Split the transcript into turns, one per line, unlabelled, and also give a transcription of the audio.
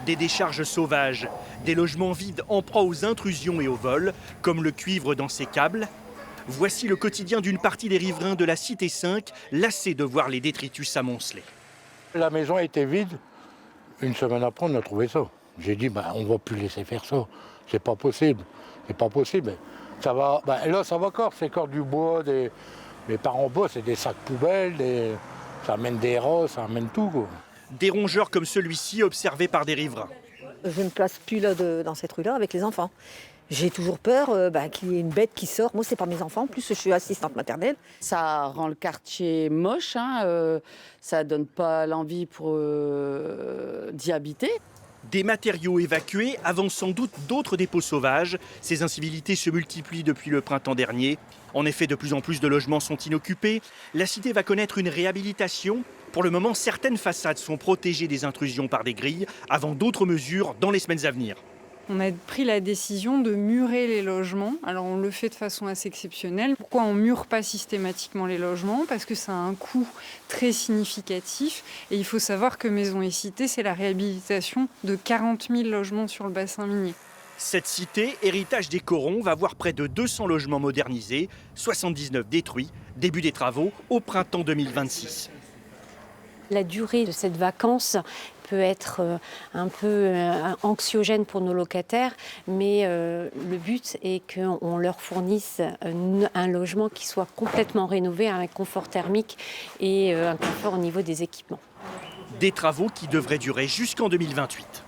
Des décharges sauvages, des logements vides en proie aux intrusions et aux vols, comme le cuivre dans ses câbles. Voici le quotidien d'une partie des riverains de la Cité 5, lassés de voir les détritus s'amonceler.
La maison était vide. Une semaine après, on a trouvé ça. J'ai dit, on ne va plus laisser faire ça. C'est pas possible. C'est pas possible. Ça va, là, ça va encore. C'est encore du bois. Mais par en bas, c'est des sacs poubelles. Ça amène des rats, ça amène tout, quoi.
Des rongeurs comme celui-ci observés par des riverains.
Je ne me place plus là dans cette rue-là avec les enfants. J'ai toujours peur qu'il y ait une bête qui sort. Moi, c'est pas mes enfants. En plus, je suis assistante maternelle.
Ça rend le quartier moche. Ça donne pas l'envie pour d'y habiter.
Des matériaux évacués avant sans doute d'autres dépôts sauvages. Ces incivilités se multiplient depuis le printemps dernier. En effet, de plus en plus de logements sont inoccupés. La cité va connaître une réhabilitation. Pour le moment, certaines façades sont protégées des intrusions par des grilles, avant d'autres mesures dans les semaines à venir.
On a pris la décision de murer les logements. Alors on le fait de façon assez exceptionnelle. Pourquoi on ne mure pas systématiquement les logements? Parce que ça a un coût très significatif. Et il faut savoir que Maisons et Cités, c'est la réhabilitation de 40 000 logements sur le bassin minier.
Cette cité, héritage des corons, va voir près de 200 logements modernisés, 79 détruits, début des travaux au printemps 2026.
La durée de cette vacance peut être un peu anxiogène pour nos locataires, mais le but est qu'on leur fournisse un logement qui soit complètement rénové, avec un confort thermique et un confort au niveau des équipements.
Des travaux qui devraient durer jusqu'en 2028.